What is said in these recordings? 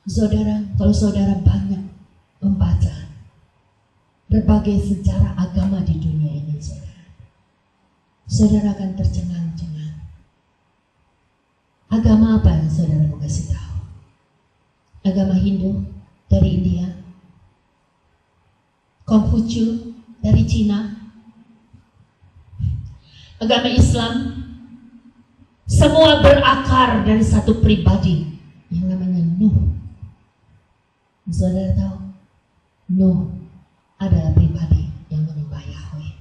Saudara, kalau saudara banyak membaca berbagai sejarah agama di dunia ini, saudara akan tercengang-cengang. Agama apa yang saudara mau kasih tahu? Agama Hindu dari India, Konghucu dari Cina, agama Islam, semua berakar dari satu pribadi yang namanya Nuh. Saudara tahu, Nuh adalah pribadi yang menyembah Yahweh.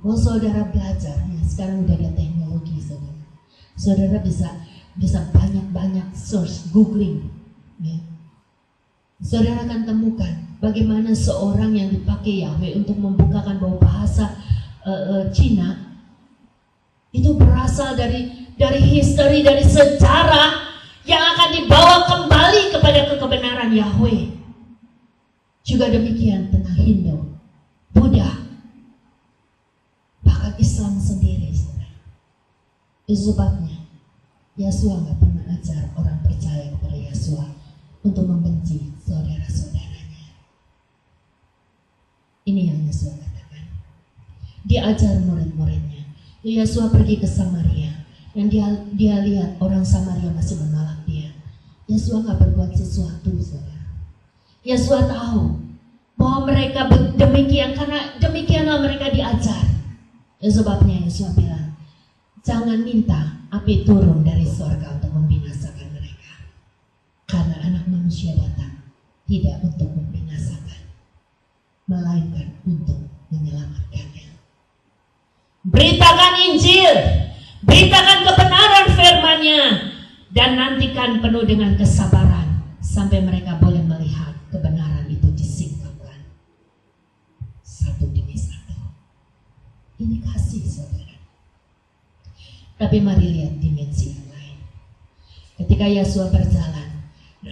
Kalau saudara belajar, ya sekarang udah ada teknologi, saudara bisa banyak search, googling, ya. Saudara akan temukan bagaimana seorang yang dipakai Yahweh untuk membukakan bahwa bahasa Cina itu berasal dari history, dari sejarah yang akan dibawa kembali kepada kebenaran Yahweh. Juga demikian tentang Hindu, Buddha, bahkan Islam sendiri. Itu sebabnya Yesua gak pernah ajar orang percaya kepada Yesua untuk membenci saudara-saudaranya. Ini yang Yesua katakan. Dia ajar murid-muridnya. Yesua pergi ke Samaria dan dia lihat orang Samaria masih menolak dia. Yesua gak berbuat sesuatu, saudara. Yesua tahu bahwa mereka demikian karena demikianlah mereka diajar. Sebabnya Yesua bilang, jangan minta api turun dari surga untuk membinasakan mereka, karena anak manusia datang tidak untuk membinasakan, melainkan untuk menyelamatkannya. Beritakan Injil, beritakan kebenaran firman-Nya, dan nantikan penuh dengan kesabaran sampai mereka boleh melihat kebenaran itu disingkapkan satu demi satu. Ini kasih, saudara. Tapi mari lihat dimensi yang lain. Ketika Yesua berjalan,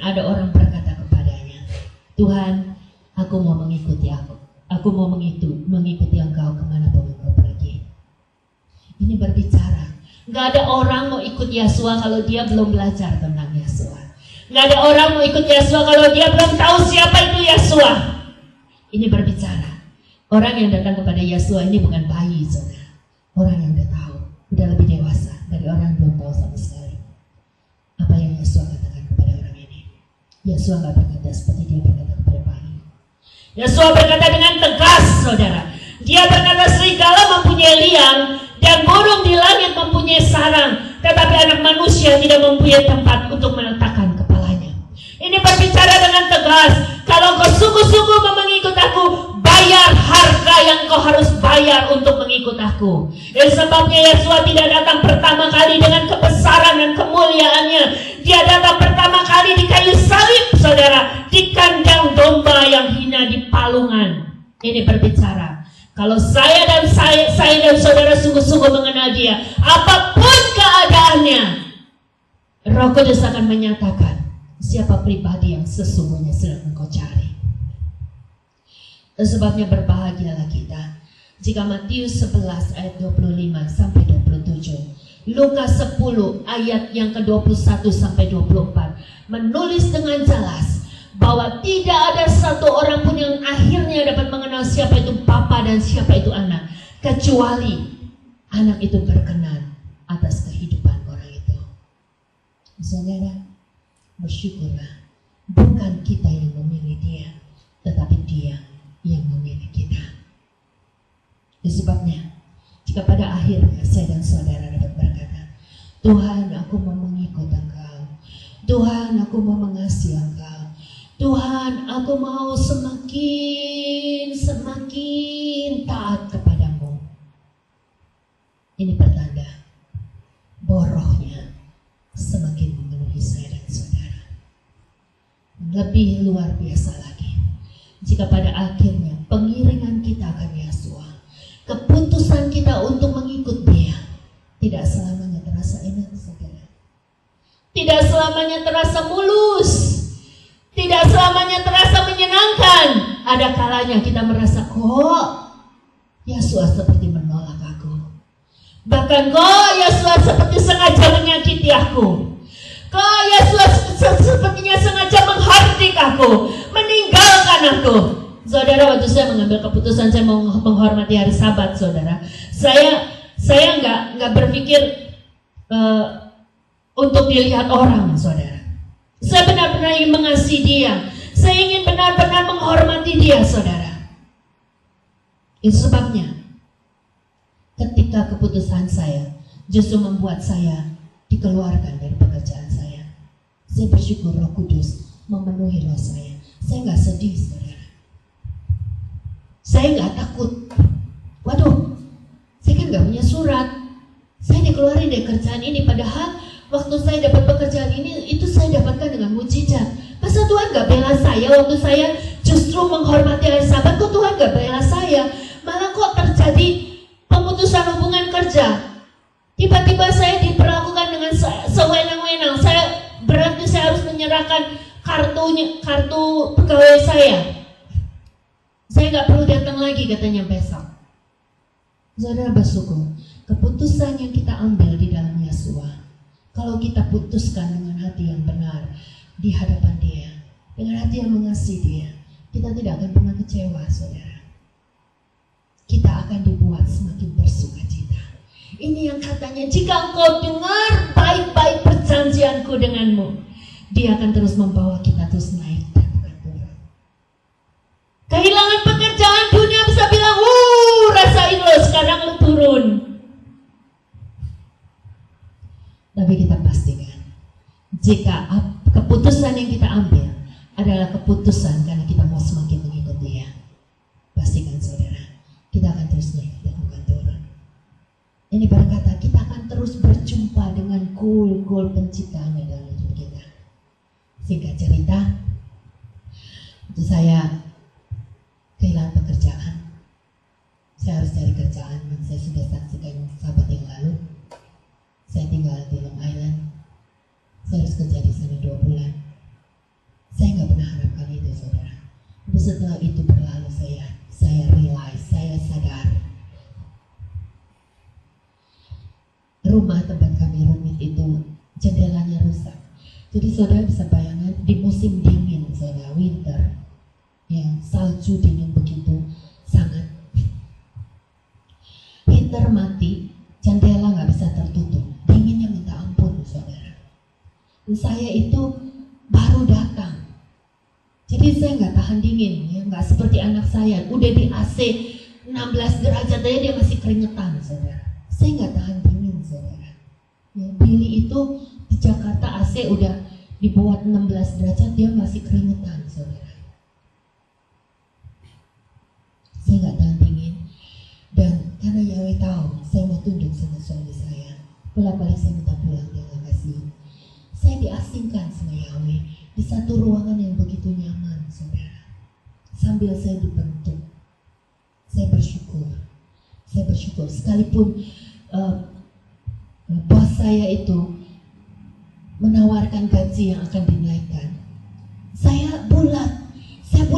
ada orang berkata kepadanya, Tuhan, aku mau mengikuti aku mau mengikuti Engkau kemanapun Engkau pergi. Ini berbicara, nggak ada orang mau ikut Yesua kalau dia belum belajar tentang Yesua. Nggak ada orang mau ikut Yesua kalau dia belum tahu siapa itu Yesua. Ini berbicara, orang yang datang kepada Yesua ini bukan bayi, saudara. Orang yang udah tahu, udah lebih dewasa dari orang yang belum tahu sama sekali. Apa yang Yesua katakan kepada orang ini? Yesua nggak berkata seperti dia berkata kepada bayi. Yesua berkata dengan tegas, saudara. Dia berkata, serigala mempunyai liang dan burung di langit mempunyai sarang, tetapi anak manusia tidak mempunyai tempat untuk meletakkan kepalanya. Ini berbicara dengan tegas. Kalau kau sungguh-sungguh mau mengikut aku, bayar harga yang kau harus bayar untuk mengikut aku. Dan sebabnya Yesua tidak datang pertama kali dengan kebesaran dan kemuliaannya. Dia datang pertama kali di kayu salib, saudara, di kandang domba yang hina di palungan. Ini berbicara, kalau saya dan saudara sungguh-sungguh mengenal dia, apapun keadaannya, Roh Kudus akan menyatakan siapa pribadi yang sesungguhnya sedang engkau cari. Sebabnya berbahagialah kita jika Matius 11 ayat 25 sampai 27, Lukas 10 ayat yang ke-21 sampai 24 menulis dengan jelas bahwa tidak ada satu orang pun yang akhirnya dapat mengenal siapa itu Bapa dan siapa itu anak, kecuali anak itu berkenan atas kehidupan orang itu. Saudara, bersyukurlah, bukan kita yang memilih dia, tetapi dia yang memilih kita. Sebabnya, jika pada akhirnya saya dan saudara dapat berkata, Tuhan, aku mau mengikut Engkau, Tuhan, aku mau mengasihi Engkau, Tuhan, aku mau semakin taat kepadamu. Ini pertanda bahwa rohnya semakin memenuhi saya dan saudara. Lebih luar biasa lagi, jika pada akhirnya pengiringan kita akan Yesua, keputusan kita untuk mengikut dia, tidak selamanya terasa enak, saudara. Tidak selamanya terasa mulus. Tidak selamanya terasa menyenangkan. Ada kalanya kita merasa, kok Yesua seperti menolak aku. Bahkan kok Yesua seperti sengaja menyakiti aku. Kok Yesua sepertinya sengaja aku, meninggalkan aku. Saudara, waktu saya mengambil keputusan saya mau menghormati hari Sabat, saudara, saya nggak berpikir untuk dilihat orang, saudara. Saya benar-benar ingin mengasihi dia. Saya ingin benar-benar menghormati dia, saudara. Itu sebabnya ketika keputusan saya justru membuat saya dikeluarkan dari pekerjaan saya bersyukur Roh Kudus memenuhi roh saya. Saya nggak sedih, saudara. Saya nggak takut. Waduh, saya kan nggak punya surat. Saya dikeluarin dari kerjaan ini, padahal waktu saya dapat pekerjaan ini, itu saya dapatkan dengan mujizat. Masa Tuhan gak bela saya waktu saya justru menghormati hari Sabat? Kok Tuhan gak bela saya? Malah kok terjadi pemutusan hubungan kerja. Tiba-tiba saya diperlakukan dengan sewenang-wenang. Berarti saya harus menyerahkan kartu pegawai saya. Saya gak perlu datang lagi katanya besok. Saudara bersyukur, keputusan yang kita ambil di dalam Yesua, kalau kita putuskan dengan hati yang benar di hadapan Dia, dengan hati yang mengasihi Dia, kita tidak akan pernah kecewa, saudara. Kita akan dibuat semakin bersukacita. Ini yang katanya, jika engkau dengar baik-baik perjanjianku denganmu, Dia akan terus membawa kita terus naik dan bukan turun. Kehilangan pekerjaan, dunia bisa bilang, rasain lo, sekarang lo turun. Tapi kita pastikan, jika keputusan yang kita ambil adalah keputusan karena kita mau semakin mengikut Dia, pastikan saudara, kita akan terus naik dan bukan turun. Ini berkata kita akan terus berjumpa dengan goal penciptaan dalam hidup kita. Singkat cerita, itu saya kehilangan pekerjaan. Saya harus cari kerjaan yang saya sudah saksikan Sabat yang lalu. Saya tinggal di Long Island. Saya harus kerja di sana 2 bulan. Saya nggak pernah harapkan itu, saudara. Tapi setelah itu berlalu, saya realize, saya sadar, rumah tempat kami rumit itu jendelanya rusak. Jadi saudara bisa bayangkan di musim dingin, saudara, winter, yang salju dingin begitu sangat, heater mati, jendela nggak bisa tertutup, dinginnya minta ampun, saudara. Dan saya itu baru datang, jadi saya nggak tahan dingin, ya nggak seperti anak saya, udah di AC 16 derajat aja dia masih keringetan, saudara. Saya nggak tahan dingin, saudara. Ya, Billy itu di Jakarta AC udah dibuat 16 derajat, dia masih keringetan, saudara. Saya nggak tahan dingin. Dan karena Yahweh tahu saya mau tunduk sama suami saya, bolak-balik saya minta pulang, dia nggak kasih. Saya diasingkan sama Yahweh di satu ruangan yang begitu nyaman, saudara. Sambil saya dibentuk, saya bersyukur. Sekalipun bos saya itu menawarkan gaji yang akan dinaikkan, saya bulat.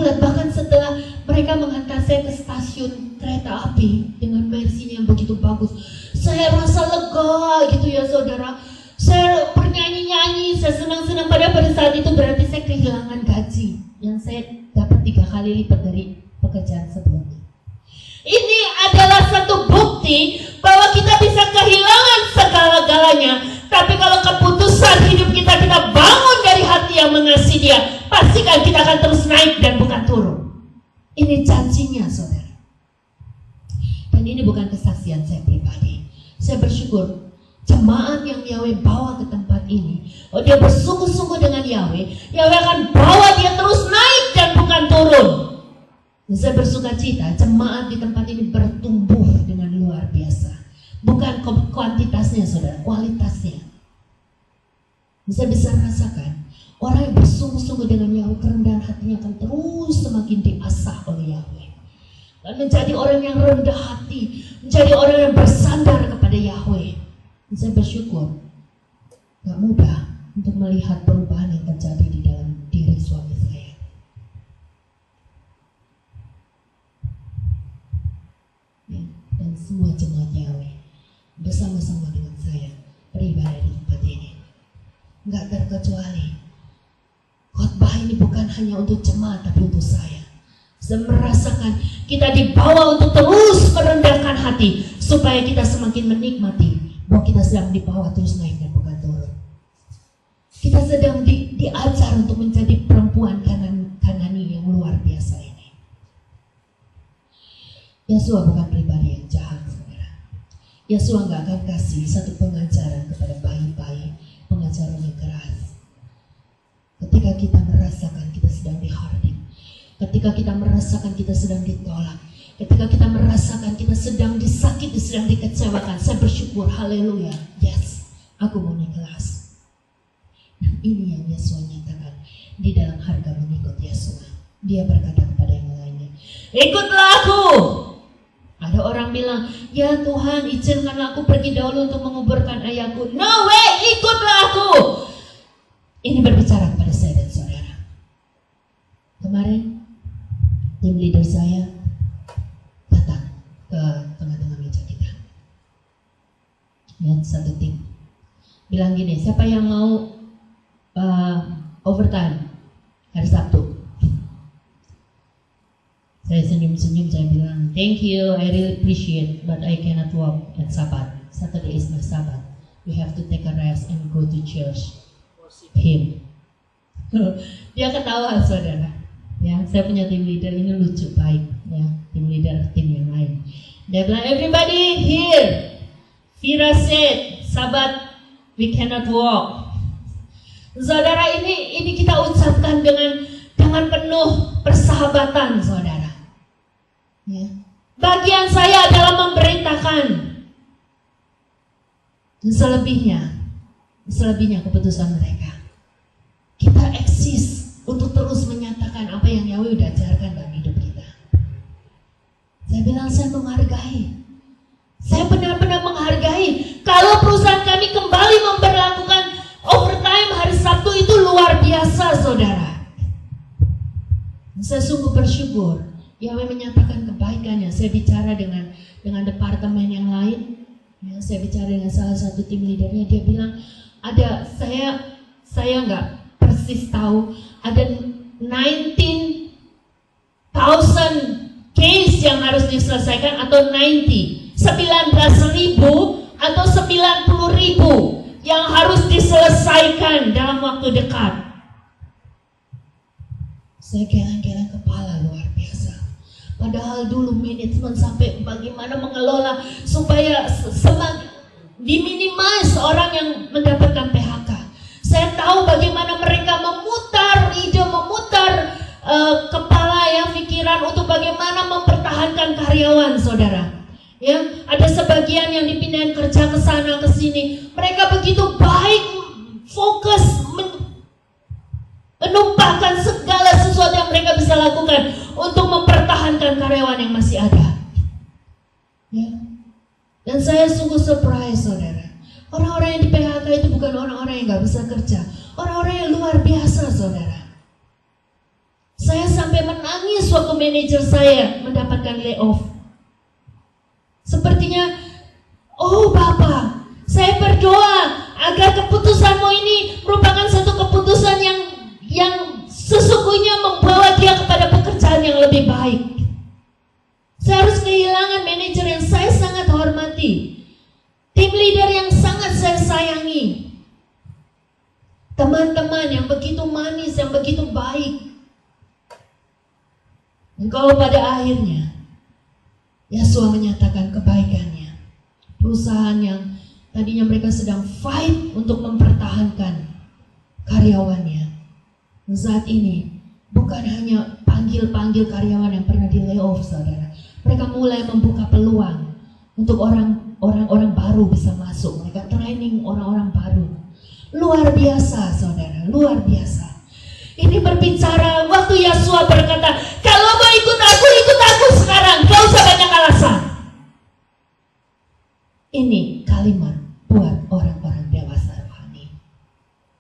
Bahkan setelah mereka menghantar saya ke stasiun kereta api dengan Mercy-nya yang begitu bagus, saya rasa lega gitu ya, saudara. Saya bernyanyi-nyanyi, saya senang-senang. Pada saat itu berarti saya kehilangan gaji yang saya dapat 3 kali lipat dari pekerjaan sebelumnya. Ini adalah satu bukti bahwa kita bisa kehilangan segala-galanya, tapi kalau keputusan hidup kita bangun dari hati yang mengasihi Dia, pastikan kita akan terus naik dan bukan turun. Ini janjinya, saudara. Dan ini bukan kesaksian saya pribadi. Saya bersyukur jemaat yang Yahweh bawa ke tempat ini, dia bersungguh-sungguh dengan Yahweh akan bawa dia terus naik dan bukan turun. Dan saya bersuka cita jemaat di tempat ini bertumbuh dengan luar biasa. Bukan kuantitasnya, saudara, kualitasnya. Dan saya bisa rasakan orang yang bersungguh-sungguh dengan Yahweh, kerendahan hatinya akan terus semakin diasah oleh Yahweh. Dan menjadi orang yang rendah hati, menjadi orang yang bersandar kepada Yahweh. Dan saya bersyukur, gak mudah untuk melihat perubahan yang terjadi di dalam diri suami saya. Ya, dan semua jemaat Yahweh bersama-sama dengan saya beribadah di tempat ini. Gak terkecuali khotbah ini bukan hanya untuk jemaat, tapi untuk saya. Saya merasakan kita dibawa untuk terus merendahkan hati, supaya kita semakin menikmati bahwa kita sedang dibawa terus naik dan bukan turun. Kita sedang diajar untuk menjadi perempuan Kanani yang luar biasa ini. Yesua bukan pribadi yang jahat, saudara. Yesua gak akan kasih satu pengajaran kepada bayi-bayi, pengajaran yang keras. Ketika kita merasakan kita sedang dihardik, ketika kita merasakan kita sedang ditolak, ketika kita merasakan kita sedang disakiti, sedang dikecewakan, saya bersyukur, haleluya, yes, aku mau ikhlas. Dan ini yang Yesua nyatakan di dalam harga mengikut Yesua. Dia berkata kepada yang lainnya, ikutlah aku. Ada orang bilang, ya Tuhan, izinkanlah aku pergi dahulu untuk menguburkan ayahku. No way, ikutlah aku. Ini berbicara kepada saya dan saudara. Kemarin tim leader saya datang ke tengah-tengah meja kita. Ya, satu tim bilang gini, siapa yang mau overtime hari Sabtu? Saya senyum-senyum, saya bilang, thank you, I really appreciate, but I cannot work at Sabbath. Saturday is my Sabbath. We have to take a rest and go to church. Him. Dia ketawa, saudara. Ya, saya punya tim leader ini lucu, baik. Ya, tim leader tim yang lain. Dia bilang, everybody here. Vira said, Sabbath we cannot walk. Saudara, ini kita ucapkan dengan penuh persahabatan, saudara. Ya. Bagian saya adalah memberitakan. Dan selebihnya keputusan mereka. Kita eksis untuk terus menyatakan apa yang Yahweh udah ajarkan dalam hidup kita. Saya bilang, saya menghargai. Saya benar-benar menghargai. Kalau perusahaan kami kembali memberlakukan overtime hari Sabtu, itu luar biasa, saudara. Saya sungguh bersyukur. Yahweh menyatakan kebaikannya. Saya bicara dengan departemen yang lain. Ya, saya bicara dengan salah satu tim leadernya. Dia bilang, ada saya nggak persis tahu, ada 19,000 case yang harus diselesaikan atau 19,000 atau 90,000 yang harus diselesaikan dalam waktu dekat. Saya geleng-geleng kepala, luar biasa. Padahal dulu manajemen sampai bagaimana mengelola supaya diminimize orang yang mendapatkan PHK. Saya tahu bagaimana mereka memutar kepala ya, pikiran untuk bagaimana mempertahankan karyawan, saudara. Ya, ada sebagian yang dipindahin kerja ke sana ke sini. Mereka begitu baik, fokus menumpahkan segala sesuatu yang mereka bisa lakukan untuk mempertahankan karyawan yang masih ada. Ya. Dan saya sungguh surprise, saudara. Orang-orang yang di PHK itu bukan orang-orang yang gak bisa kerja, orang-orang yang luar biasa, saudara. Saya sampai menangis waktu manajer saya mendapatkan layoff. Sepertinya, oh Bapak, saya berdoa agar keputusanmu ini merupakan satu keputusan yang sesungguhnya membawa dia kepada pekerjaan yang lebih baik. Saya harus kehilangan manajer yang saya sangat hormati, tim leader yang sangat saya sayangi, teman-teman yang begitu manis, yang begitu baik. Dan kalau pada akhirnya Yesua menyatakan kebaikannya, perusahaan yang tadinya mereka sedang fight untuk mempertahankan karyawannya, saat ini bukan hanya panggil karyawan yang pernah di layoff, saudara. Mereka mulai membuka peluang untuk orang-orang baru bisa masuk. Mereka training orang-orang baru. Luar biasa, saudara, luar biasa. Ini berbicara,